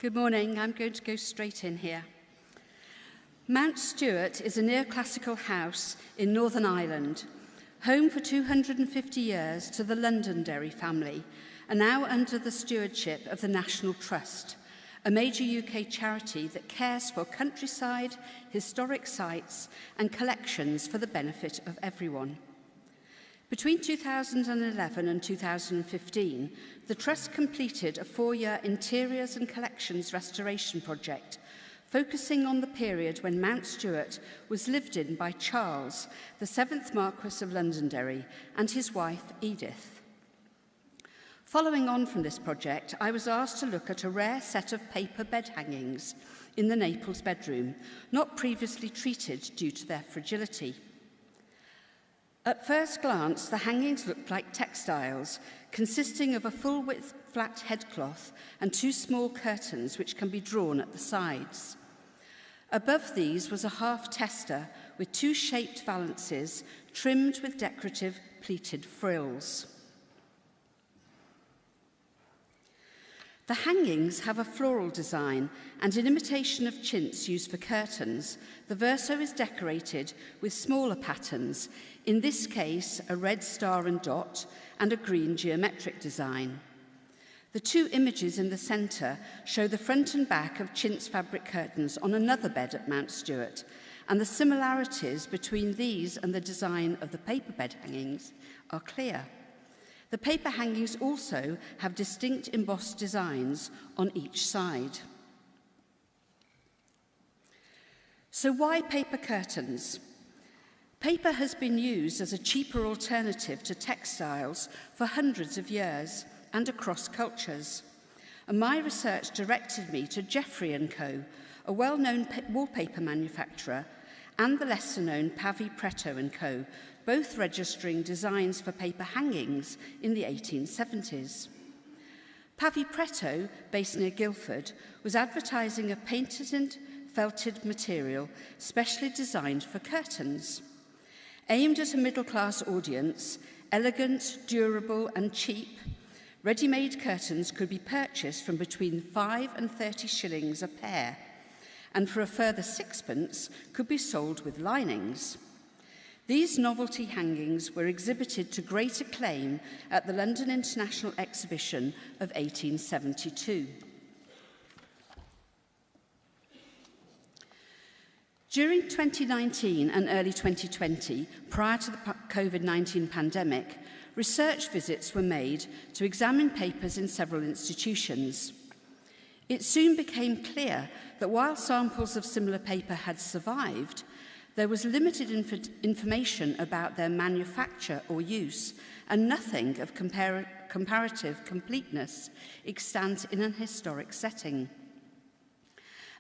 Good morning. I'm going to go straight in here. Mount Stewart is a neoclassical house in Northern Ireland, home for 250 years to the Londonderry family, and now under the stewardship of the National Trust, a major UK charity that cares for countryside, historic sites and collections for the benefit of everyone. Between 2011 and 2015, the Trust completed a 4-year interiors and collections restoration project, focusing on the period when Mount Stewart was lived in by Charles, the 7th Marquess of Londonderry, and his wife Edith. Following on from this project, I was asked to look at a rare set of paper bed hangings in the Naples bedroom, not previously treated due to their fragility. At first glance, the hangings looked like textiles, consisting of a full-width flat headcloth and 2 small curtains which can be drawn at the sides. Above these was a half-tester with 2 shaped valances trimmed with decorative pleated frills. The hangings have a floral design, and in imitation of chintz used for curtains, the verso is decorated with smaller patterns, in this case a red star and dot and a green geometric design. The 2 images in the centre show the front and back of chintz fabric curtains on another bed at Mount Stewart, and the similarities between these and the design of the paper bed hangings are clear. The paper hangings also have distinct embossed designs on each side. So why paper curtains? Paper has been used as a cheaper alternative to textiles for hundreds of years and across cultures. And my research directed me to Pavy & Co, a well-known wallpaper manufacturer, and the lesser-known Pavy Pretto and Co, both registering designs for paper hangings in the 1870s. Pavy Pretto, based near Guildford, was advertising a painted and felted material specially designed for curtains. Aimed at a middle-class audience, elegant, durable and cheap, ready-made curtains could be purchased from between 5 and 30 shillings a pair, and for a further 6pence could be sold with linings. These novelty hangings were exhibited to great acclaim at the London International Exhibition of 1872. During 2019 and early 2020, prior to the COVID-19 pandemic, research visits were made to examine papers in several institutions. It soon became clear that while samples of similar paper had survived, there was limited information about their manufacture or use, and nothing of comparative completeness extant in an historic setting.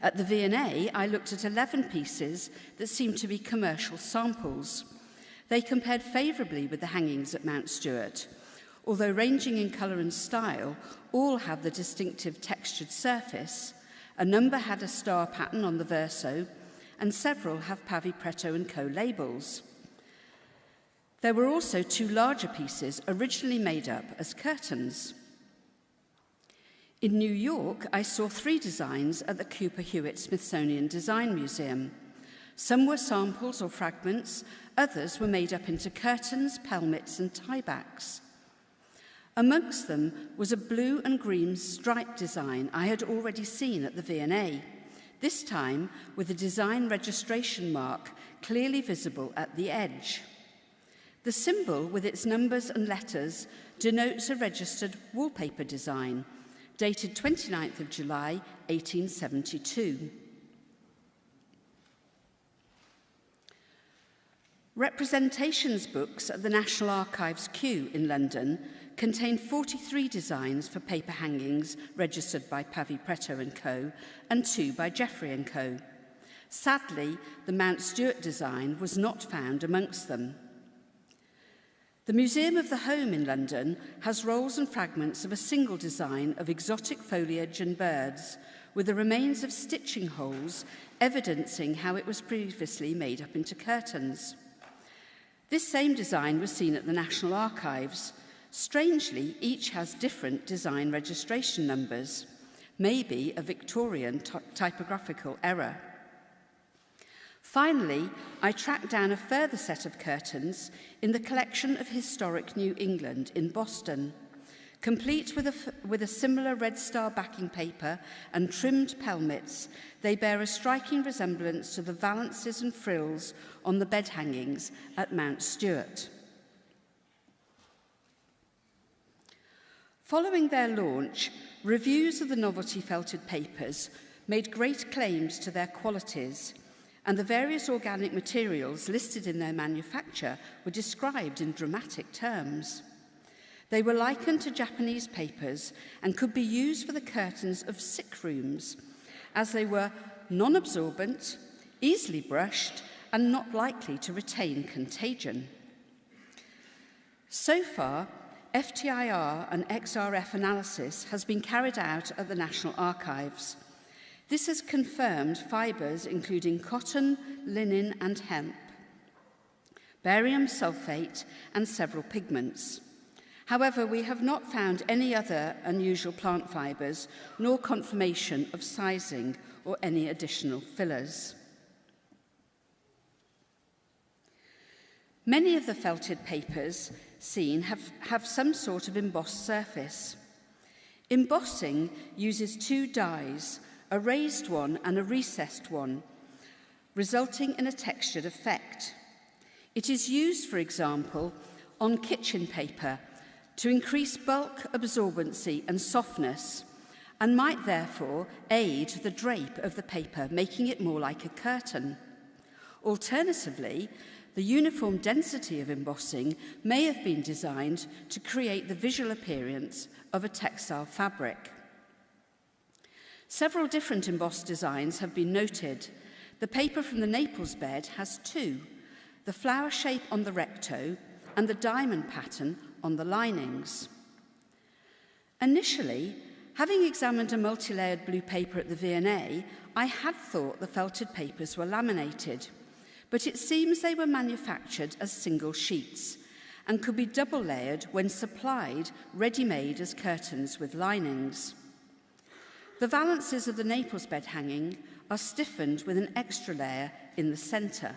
At the V&A, I looked at 11 pieces that seemed to be commercial samples. They compared favourably with the hangings at Mount Stewart. Although ranging in colour and style, all have the distinctive textured surface. A number had a star pattern on the verso, and several have Pavy Pretto and Co labels. There were also 2 larger pieces originally made up as curtains. In New York, I saw 3 designs at the Cooper Hewitt Smithsonian Design Museum. Some were samples or fragments, others were made up into curtains, pelmets and tiebacks. Amongst them was a blue and green stripe design I had already seen at the V&A, this time with a design registration mark clearly visible at the edge. The symbol with its numbers and letters denotes a registered wallpaper design, dated 29th of July, 1872. Representations books at the National Archives Kew in London contain 43 designs for paper hangings registered by Pavy Pretto and Co and 2 by Pavy & Co. Sadly, the Mount Stewart design was not found amongst them. The Museum of the Home in London has rolls and fragments of a single design of exotic foliage and birds, with the remains of stitching holes evidencing how it was previously made up into curtains. This same design was seen at the National Archives. Strangely, each has different design registration numbers. maybe a Victorian typographical error. Finally, I tracked down a further set of curtains in the collection of Historic New England in Boston. Complete with a similar Red Star backing paper and trimmed pelmets, they bear a striking resemblance to the valances and frills on the bed hangings at Mount Stewart. Following their launch, reviews of the novelty felted papers made great claims to their qualities, and the various organic materials listed in their manufacture were described in dramatic terms. They were likened to Japanese papers and could be used for the curtains of sick rooms, as they were non-absorbent, easily brushed, and not likely to retain contagion. So far, FTIR and XRF analysis has been carried out at the National Archives. This has confirmed fibres including cotton, linen, and hemp, barium sulfate, and several pigments. However, we have not found any other unusual plant fibres, nor confirmation of sizing or any additional fillers. Many of the felted papers seen have some sort of embossed surface. Embossing uses two dyes, a raised one and a recessed one, resulting in a textured effect. It is used, for example, on kitchen paper to increase bulk, absorbency and softness, and might therefore aid the drape of the paper, making it more like a curtain. Alternatively, the uniform density of embossing may have been designed to create the visual appearance of a textile fabric. Several different embossed designs have been noted. The paper from the Naples bed has two, the flower shape on the recto and the diamond pattern on the linings. Initially, having examined a multi-layered blue paper at the V&A, I had thought the felted papers were laminated, but it seems they were manufactured as single sheets and could be double-layered when supplied ready-made as curtains with linings. The valances of the Naples bed hanging are stiffened with an extra layer in the centre.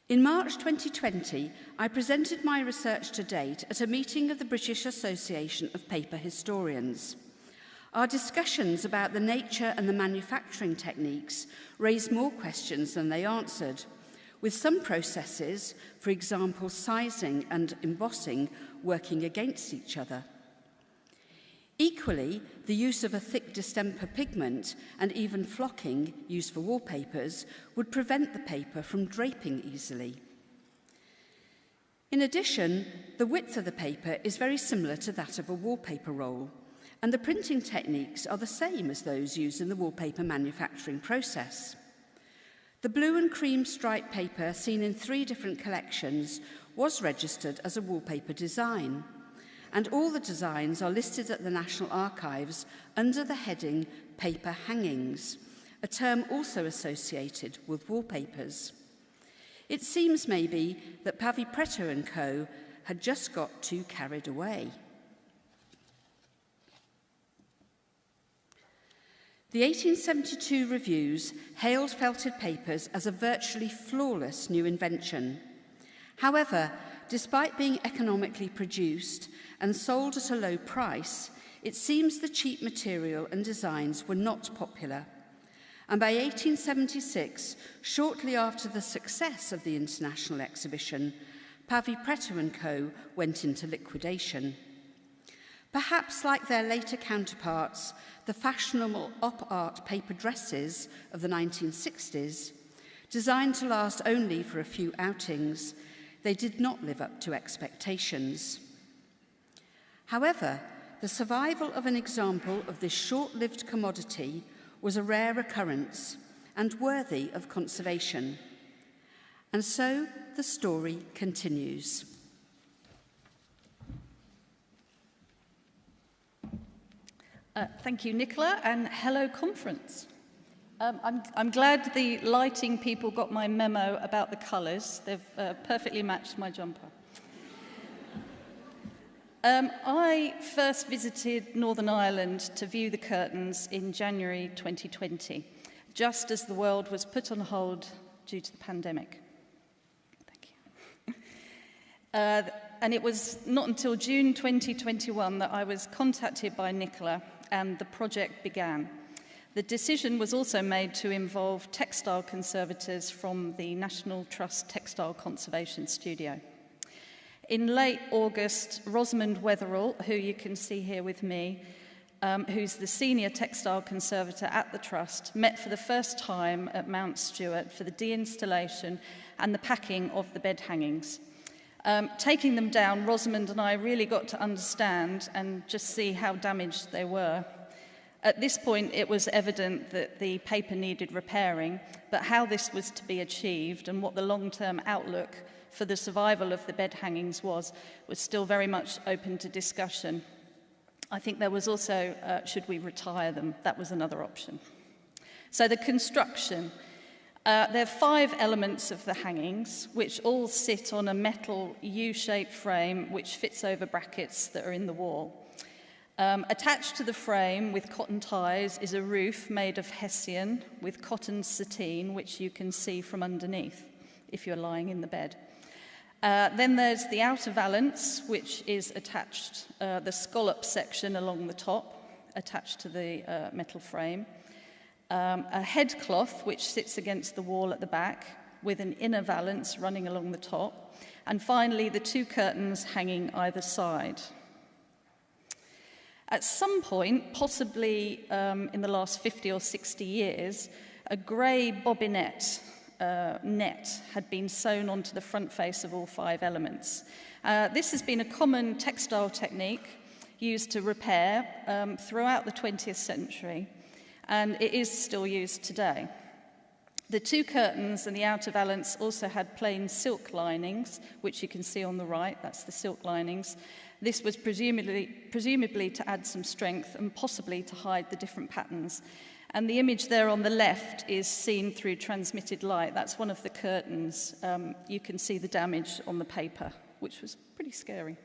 In March 2020, I presented my research to date at a meeting of the British Association of Paper Historians. Our discussions about the nature and the manufacturing techniques raised more questions than they answered, with some processes, for example sizing and embossing, working against each other. Equally, the use of a thick distemper pigment and even flocking used for wallpapers would prevent the paper from draping easily. In addition, the width of the paper is very similar to that of a wallpaper roll, and the printing techniques are the same as those used in the wallpaper manufacturing process. The blue and cream striped paper seen in 3 different collections was registered as a wallpaper design, and all the designs are listed at the National Archives under the heading Paper Hangings, a term also associated with wallpapers. It seems maybe that Pavy Pretto and Co had just got too carried away. The 1872 reviews hailed felted papers as a virtually flawless new invention. However, despite being economically produced and sold at a low price, it seems the cheap material and designs were not popular. And by 1876, shortly after the success of the international exhibition, Pavy Pretto and Co went into liquidation. Perhaps like their later counterparts, the fashionable op-art paper dresses of the 1960s, designed to last only for a few outings, they did not live up to expectations. However, the survival of an example of this short-lived commodity was a rare occurrence and worthy of conservation. And so the story continues. Thank you, Nicola, and hello, conference. I'm glad the lighting people got my memo about the colours. They've perfectly matched my jumper. I first visited Northern Ireland to view the curtains in January 2020, just as the world was put on hold due to the pandemic. Thank you. And it was not until June 2021 that I was contacted by Nicola and the project began. The decision was also made to involve textile conservators from the National Trust Textile Conservation Studio. In late August, Rosamond Wetherall, who you can see here with me, who's the senior textile conservator at the Trust, met for the first time at Mount Stewart for the deinstallation and the packing of the bed hangings. Taking them down, Rosamond and I really got to understand and just see how damaged they were. At this point, it was evident that the paper needed repairing, but how this was to be achieved and what the long-term outlook for the survival of the bed hangings was still very much open to discussion. I think there was also, should we retire them? That was another option. So the construction. There are 5 elements of the hangings, which all sit on a metal U-shaped frame which fits over brackets that are in the wall. Attached to the frame with cotton ties is a roof made of hessian with cotton sateen, which you can see from underneath if you're lying in the bed. Then there's the outer valance, which is attached, the scallop section along the top, attached to the metal frame. A headcloth, which sits against the wall at the back, with an inner valance running along the top. And finally, the 2 curtains hanging either side. At some point, possibly in the last 50 or 60 years, a grey bobinette net had been sewn onto the front face of all 5 elements. This has been a common textile technique used to repair throughout the 20th century, and it is still used today. The 2 curtains and the outer valance also had plain silk linings, which you can see on the right. That's the silk linings. This was presumably to add some strength and possibly to hide the different patterns. And the image there on the left is seen through transmitted light. That's one of the curtains. You can see the damage on the paper, which was pretty scary.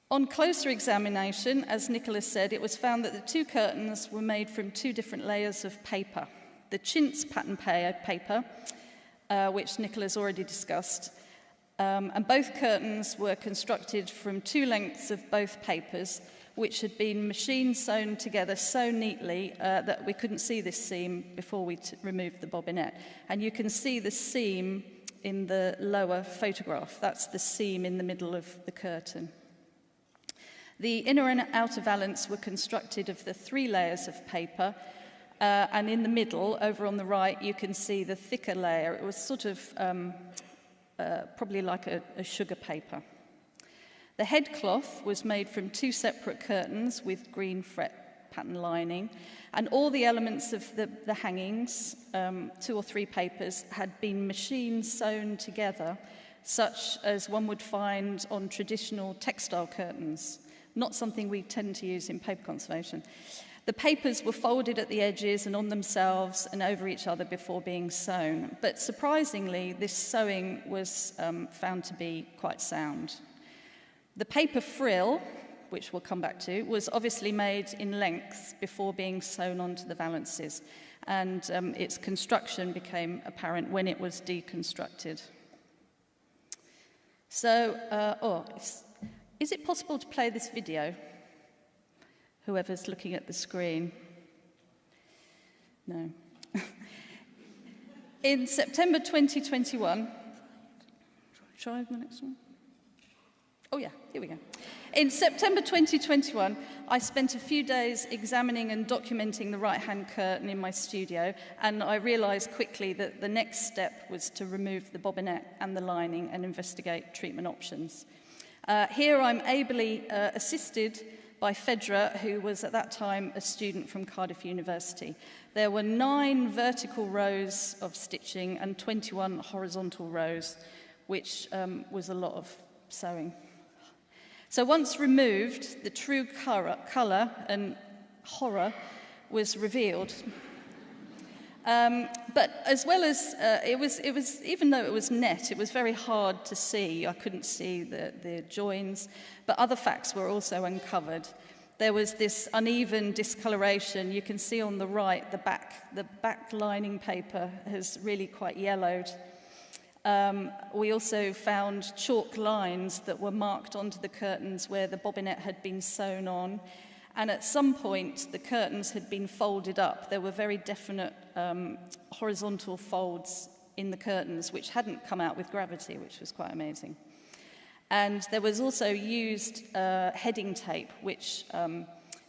On closer examination, as Nicola said, it was found that the 2 curtains were made from 2 different layers of paper. The chintz pattern paper, which Nicola's already discussed, and both curtains were constructed from 2 lengths of both papers, which had been machine sewn together so neatly that we couldn't see this seam before we removed the bobinette. And you can see the seam in the lower photograph. That's the seam in the middle of the curtain. The inner and outer valance were constructed of the 3 layers of paper, and in the middle, over on the right, you can see the thicker layer. It was sort of probably like a sugar paper. The headcloth was made from 2 separate curtains with green fret pattern lining, and all the elements of the hangings, 2 or 3 papers, had been machine sewn together, such as one would find on traditional textile curtains, not something we tend to use in paper conservation. The papers were folded at the edges and on themselves and over each other before being sewn, but surprisingly, this sewing was found to be quite sound. The paper frill, which we'll come back to, was obviously made in lengths before being sewn onto the valances, and its construction became apparent when it was deconstructed. So, is it possible to play this video? Whoever's looking at the screen. No. In September 2021, try the next one. Oh yeah, here we go. In September 2021, I spent a few days examining and documenting the right-hand curtain in my studio, and I realized quickly that the next step was to remove the bobinette and the lining and investigate treatment options. Here I'm ably assisted by Fedra, who was at that time a student from Cardiff University. There were 9 vertical rows of stitching and 21 horizontal rows, which was a lot of sewing. So once removed, the true colour and horror was revealed. But as well as, it was, even though it was net, it was very hard to see. I couldn't see the joins, but other facts were also uncovered. There was this uneven discoloration. You can see on the right, the back lining paper has really quite yellowed. We also found chalk lines that were marked onto the curtains where the bobbinet had been sewn on. And at some point, the curtains had been folded up. There were very definite horizontal folds in the curtains, which hadn't come out with gravity, which was quite amazing. And there was also used heading tape, which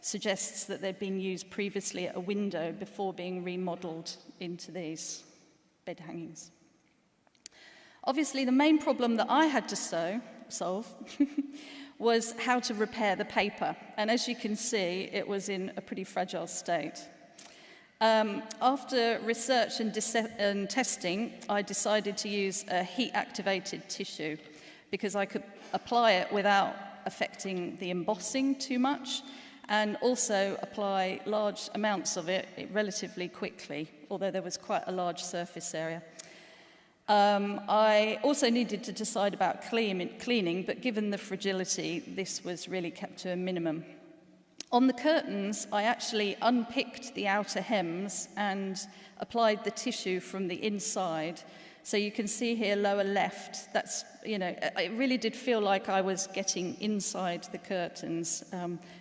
suggests that they'd been used previously at a window before being remodeled into these bed hangings. Obviously, the main problem that I had to solve was how to repair the paper. And as you can see, it was in a pretty fragile state. After research and testing, I decided to use a heat-activated tissue because I could apply it without affecting the embossing too much, and also apply large amounts of it relatively quickly, although there was quite a large surface area. I also needed to decide about cleaning, but given the fragility, this was really kept to a minimum. On the curtains, I actually unpicked the outer hems and applied the tissue from the inside. So you can see here, lower left, that's, it really did feel like I was getting inside the curtains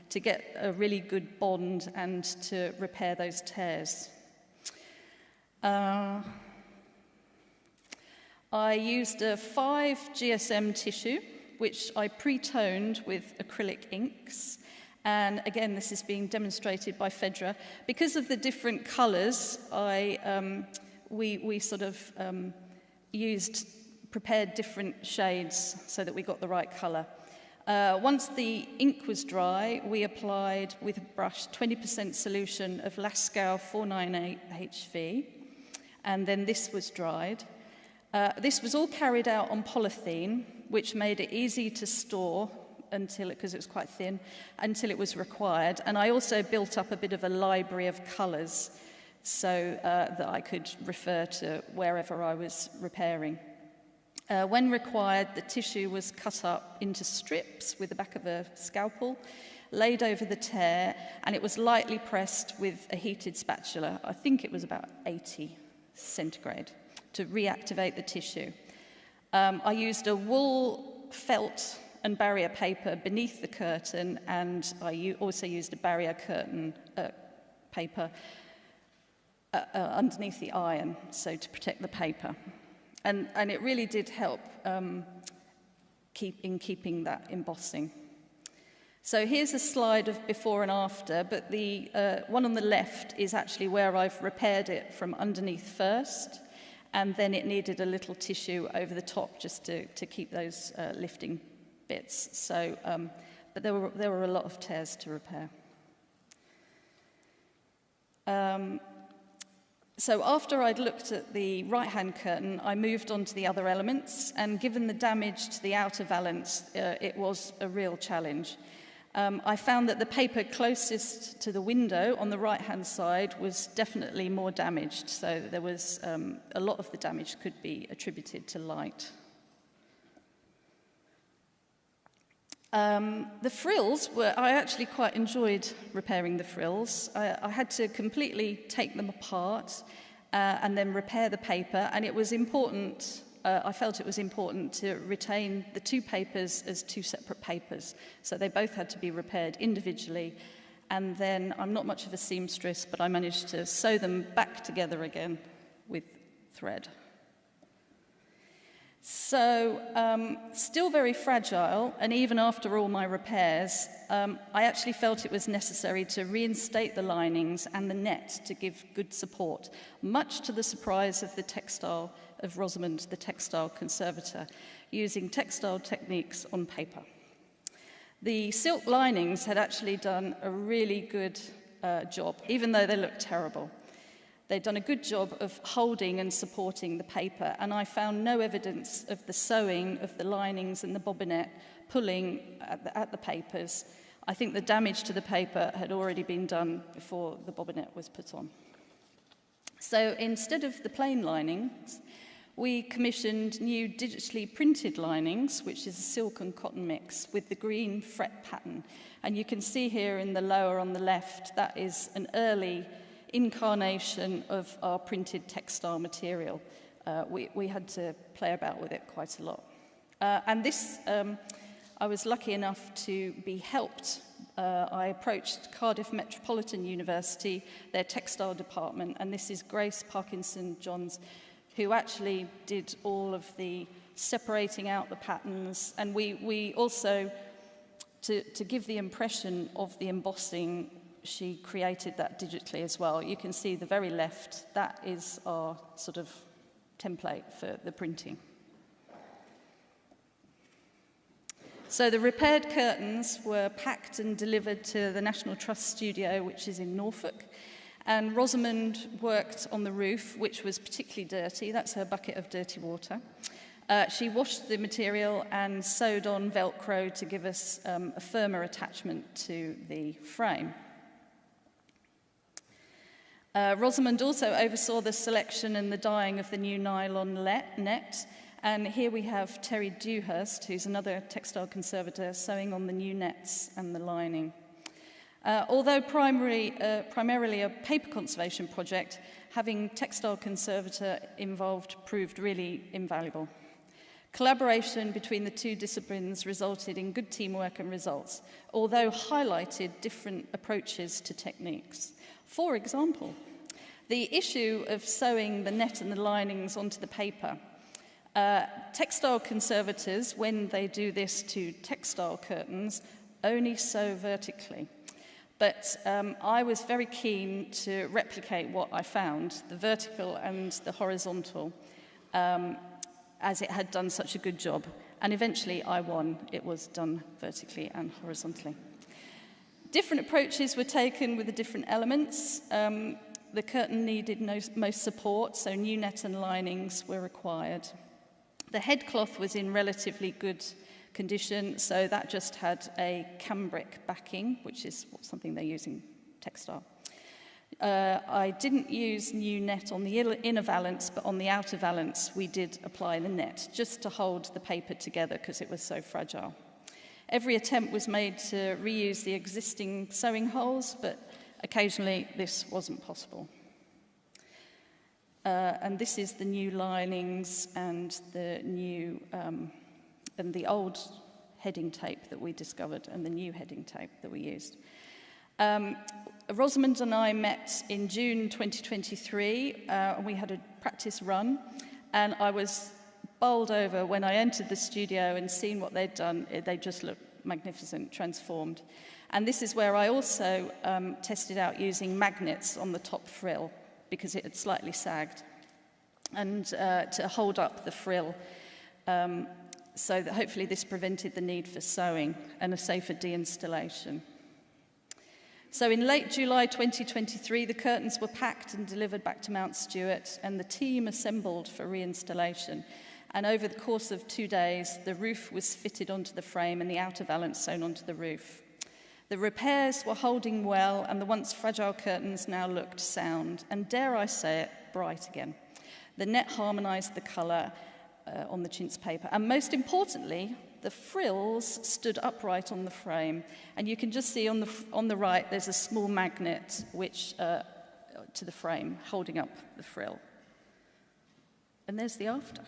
to get a really good bond and to repair those tears. I used a 5 GSM tissue, which I pre-toned with acrylic inks. And again, this is being demonstrated by Fedra. Because of the different colours, we sort of prepared different shades so that we got the right colour. Once the ink was dry, we applied with a brush 20% solution of Lascaux 498 HV, and then this was dried. This was all carried out on polythene, which made it easy to store because it was quite thin, until it was required. And I also built up a bit of a library of colours so that I could refer to wherever I was repairing. When required, the tissue was cut up into strips with the back of a scalpel, laid over the tear, and it was lightly pressed with a heated spatula. I think it was about 80 centigrade to reactivate the tissue. I used a wool, felt, and barrier paper beneath the curtain, and I also used a barrier curtain paper underneath the iron, so to protect the paper. And it really did help keeping that embossing. So here's a slide of before and after, but the one on the left is actually where I've repaired it from underneath first, and then it needed a little tissue over the top just to keep those lifting bits. So, but there were a lot of tears to repair. So after I'd looked at the right-hand curtain, I moved on to the other elements, and given the damage to the outer valance, it was a real challenge. I found that the paper closest to the window on the right-hand side was definitely more damaged, so there was a lot of the damage could be attributed to light. The frills I actually quite enjoyed repairing the frills. I had to completely take them apart and then repair the paper, and it was important, I felt it was important to retain the two papers as two separate papers. So they both had to be repaired individually, and then I'm not much of a seamstress, but I managed to sew them back together again with thread. So, still very fragile, and even after all my repairs, I actually felt it was necessary to reinstate the linings and the net to give good support, much to the surprise of the textile of Rosamond, the textile conservator, using textile techniques on paper. The silk linings had actually done a really good job, even though they looked terrible. They'd done a good job of holding and supporting the paper, and I found no evidence of the sewing of the linings and the bobbinet pulling at the papers. I think the damage to the paper had already been done before the bobbinet was put on. So instead of the plain linings, we commissioned new digitally printed linings, which is a silk and cotton mix, with the green fret pattern. And you can see here in the lower on the left, that is an early incarnation of our printed textile material. We had to play about with it quite a lot. And this, I was lucky enough to be helped. I approached Cardiff Metropolitan University, their textile department, and this is Grace Parkinson-Johns, who actually did all of the separating out the patterns. And we also, to give the impression of the embossing, she created that digitally as well. You can see the very left, that is our sort of template for the printing. So the repaired curtains were packed and delivered to the National Trust studio, which is in Norfolk. And Rosamond worked on the roof, which was particularly dirty. That's her bucket of dirty water. She washed the material and sewed on Velcro to give us a firmer attachment to the frame. Rosamond also oversaw the selection and the dyeing of the new nylon net. And here we have Terry Dewhurst, who's another textile conservator, sewing on the new nets and the lining. Although primarily a paper conservation project, having textile conservator involved proved really invaluable. Collaboration between the two disciplines resulted in good teamwork and results, although highlighted different approaches to techniques. For example, the issue of sewing the net and the linings onto the paper. Textile conservators, when they do this to textile curtains, only sew vertically. But I was very keen to replicate what I found, the vertical and the horizontal, as it had done such a good job. And eventually I won. It was done vertically and horizontally. Different approaches were taken with the different elements. The curtain needed most support, so new net and linings were required. The headcloth was in relatively good condition, so that just had a cambric backing, which is something they use in textile. I didn't use new net on the inner valance, but on the outer valance we did apply the net, just to hold the paper together because it was so fragile. Every attempt was made to reuse the existing sewing holes, but occasionally this wasn't possible. And this is the new linings and the new and the old heading tape that we discovered and the new heading tape that we used. Rosamond and I met in June 2023, and we had a practice run, and I was bowled over when I entered the studio and seen what they'd done. They just looked magnificent, transformed. And this is where I also tested out using magnets on the top frill, because it had slightly sagged, and to hold up the frill, so that hopefully this prevented the need for sewing and a safer deinstallation. So in late July 2023, the curtains were packed and delivered back to Mount Stewart, and the team assembled for reinstallation. And over the course of 2 days, the roof was fitted onto the frame and the outer valance sewn onto the roof. The repairs were holding well, and the once fragile curtains now looked sound, and dare I say it, bright again. The net harmonised the colour on the chintz paper, and most importantly, the frills stood upright on the frame, and you can just see on the right there's a small magnet which to the frame holding up the frill. And there's the after.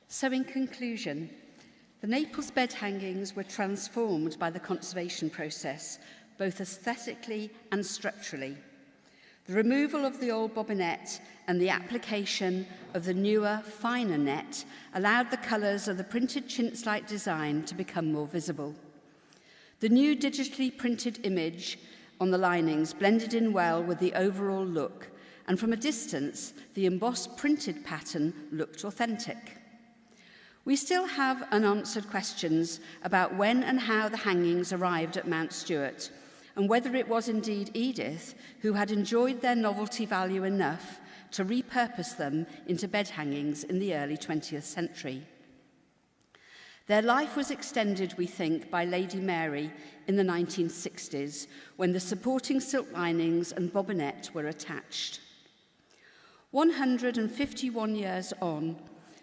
So in conclusion, the Naples bed hangings were transformed by the conservation process, both aesthetically and structurally. The removal of the old bobinette and the application of the newer, finer net allowed the colours of the printed chintz-like design to become more visible. The new digitally printed image on the linings blended in well with the overall look, and from a distance, the embossed printed pattern looked authentic. We still have unanswered questions about when and how the hangings arrived at Mount Stewart, and whether it was indeed Edith who had enjoyed their novelty value enough to repurpose them into bed hangings in the early 20th century. Their life was extended, we think, by Lady Mary in the 1960s, when the supporting silk linings and bobinette were attached. 151 years on,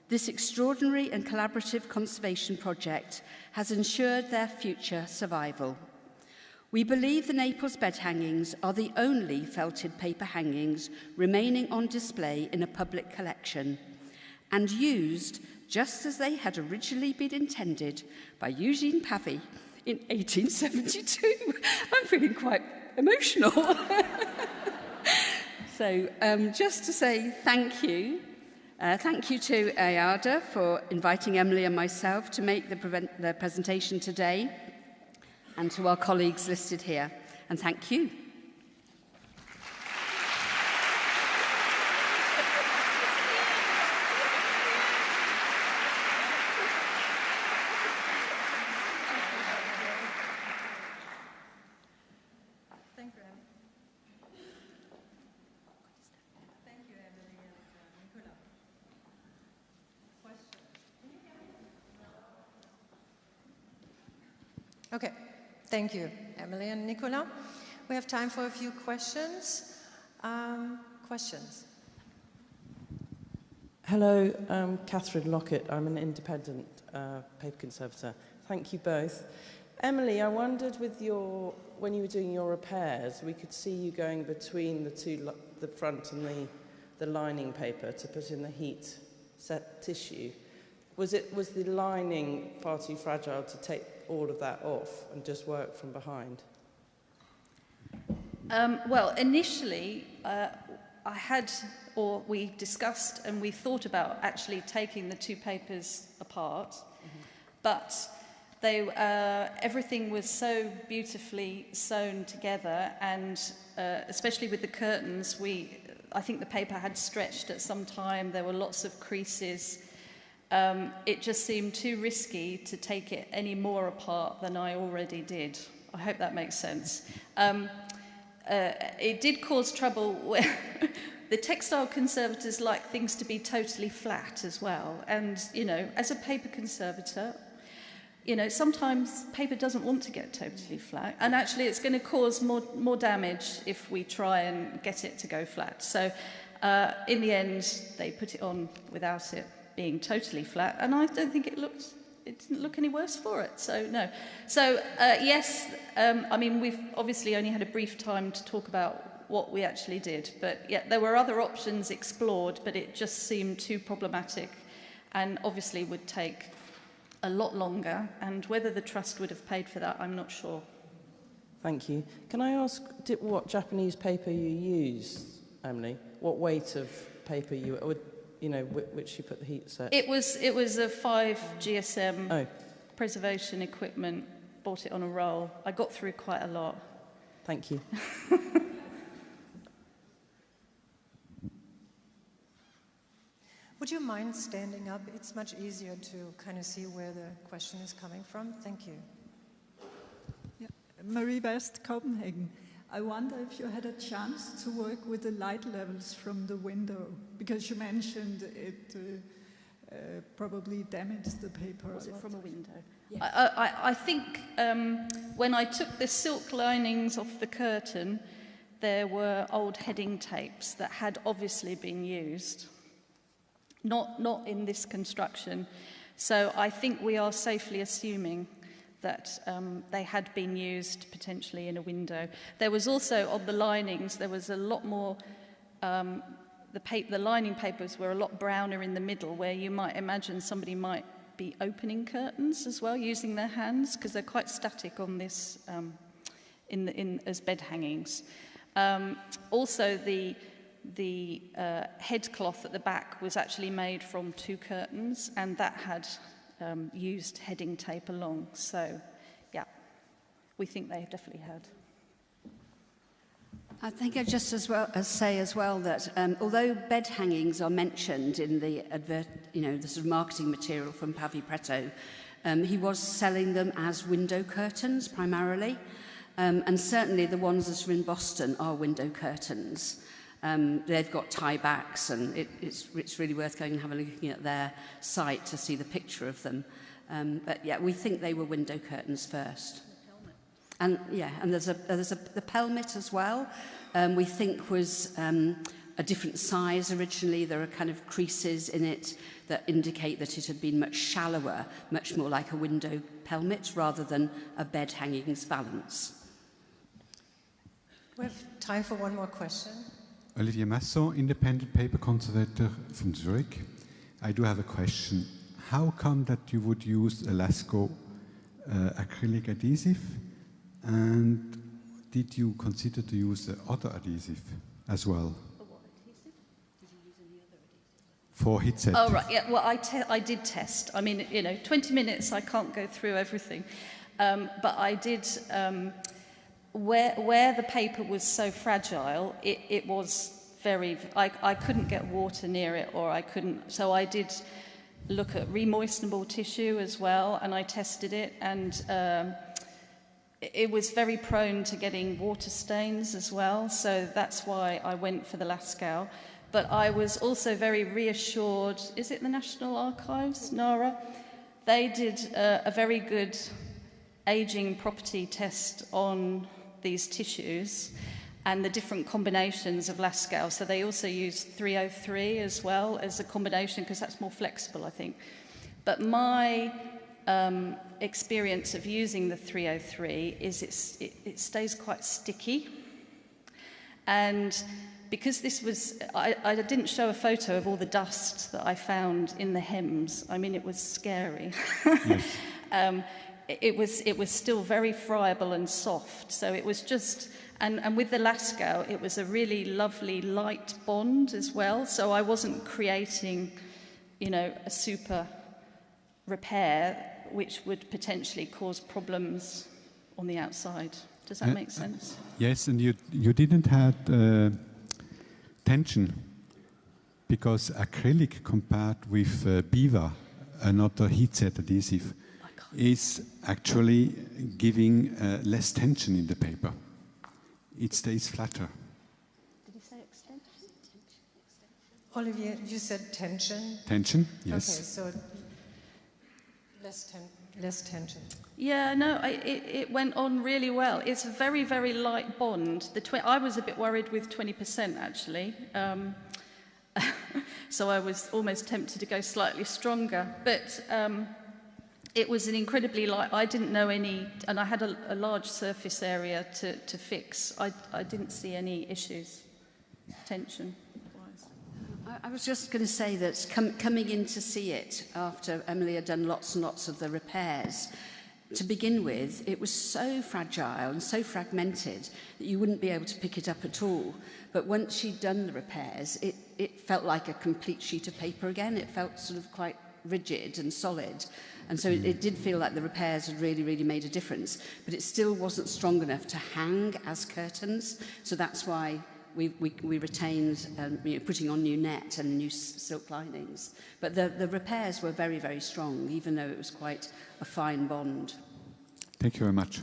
this extraordinary and collaborative conservation project has ensured their future survival. We believe the Naples bed hangings are the only felted paper hangings remaining on display in a public collection, and used just as they had originally been intended by Eugene Pavy in 1872. I'm feeling quite emotional. So just to say thank you. Thank you to AARDA for inviting Emily and myself to make the presentation today, and to our colleagues listed here. And thank you. Okay, thank you, Emily and Nicola. We have time for a few questions. Questions? Hello, I'm Catherine Lockett. I'm an independent paper conservator. Thank you both. Emily, I wondered when you were doing your repairs, we could see you going between the front and the lining paper to put in the heat set tissue. Was the lining far too fragile to take all of that off and just work from behind? Well, initially, we discussed and we thought about actually taking the two papers apart, but everything was so beautifully sewn together, and especially with the curtains, I think the paper had stretched at some time. There were lots of creases. It just seemed too risky to take it any more apart than I already did. I hope that makes sense. It did cause trouble where the textile conservators like things to be totally flat as well. And, as a paper conservator, sometimes paper doesn't want to get totally flat. And actually it's going to cause more damage if we try and get it to go flat. So in the end, they put it on without it being totally flat, and I don't think it didn't look any worse for it, so no. So yes, we've obviously only had a brief time to talk about what we actually did, but yeah, there were other options explored, but it just seemed too problematic and obviously would take a lot longer, and whether the trust would have paid for that, I'm not sure. Thank you. Can I ask what Japanese paper you used, Emily? What weight of paper which you put the heat set? It was a 5 GSM preservation equipment. Bought it on a roll. I got through quite a lot. Thank you. Would you mind standing up? It's much easier to kind of see where the question is coming from. Thank you. Yeah. Marie West, Copenhagen. I wonder if you had a chance to work with the light levels from the window, because you mentioned it probably damaged the paper. Was it from a window? Yes. I think when I took the silk linings off the curtain, there were old heading tapes that had obviously been used, not in this construction. So I think we are safely assuming that they had been used potentially in a window. There was also, on the linings, there was a lot more, the lining papers were a lot browner in the middle, where you might imagine somebody might be opening curtains as well, using their hands, because they're quite static on this, as bed hangings. Also, the headcloth at the back was actually made from 2 curtains, and that had used heading tape along. So, yeah, we think they definitely had. I think I'd just say as well that although bed hangings are mentioned in the the sort of marketing material from Pavy Pretto, he was selling them as window curtains primarily, and certainly the ones that are in Boston are window curtains. They've got tie-backs, and it's really worth going and having a looking at their site to see the picture of them. But yeah, we think they were window curtains first. And yeah, and there's the pelmet as well. We think was a different size originally. There are kind of creases in it that indicate that it had been much shallower, much more like a window pelmet rather than a bed hangings valance. We have time for one more question. Olivier Masson, independent paper conservator from Zurich. I do have a question. How come that you would use a Lascaux acrylic adhesive? And did you consider to use the other adhesive as well? What adhesive? Did you use any other adhesive? For heat set. Oh, right, yeah, well, I did test. I mean, 20 minutes, I can't go through everything. But I did... Where the paper was so fragile, it was very... I couldn't get water near it, or I couldn't... So I did look at remoistenable tissue as well, and I tested it, and it was very prone to getting water stains as well, so that's why I went for the Lascaux. But I was also very reassured... Is it the National Archives, NARA? They did a very good aging property test on these tissues and the different combinations of Lascaux. So they also used 303 as well as a combination, because that's more flexible, I think. But my experience of using the 303 is it stays quite sticky. And because this was, I didn't show a photo of all the dust that I found in the hems. I mean, it was scary. Yes. It was still very friable and soft, so it was just, and with the Lascaux, it was a really lovely light bond as well, so I wasn't creating, a super repair which would potentially cause problems on the outside. Does that make sense? Yes, and you didn't have tension, because acrylic compared with Biva, another heat set adhesive, is actually giving less tension in the paper. It stays flatter. Did you say extension? Olivier, you said tension? Tension, yes. Okay, so less tension. Yeah, no, it went on really well. It's a very, very light bond. I was a bit worried with 20%, actually. So I was almost tempted to go slightly stronger. But... it was an incredibly light, I didn't know any, and I had a large surface area to fix. I didn't see any issues, tension-wise. I was just going to say that coming in to see it after Emily had done lots and lots of the repairs, to begin with, it was so fragile and so fragmented that you wouldn't be able to pick it up at all. But once she'd done the repairs, it felt like a complete sheet of paper again. It felt sort of quite rigid and solid. And so it did feel like the repairs had really, really made a difference. But it still wasn't strong enough to hang as curtains. So that's why we retained putting on new net and new silk linings. But the repairs were very, very strong, even though it was quite a fine bond. Thank you very much.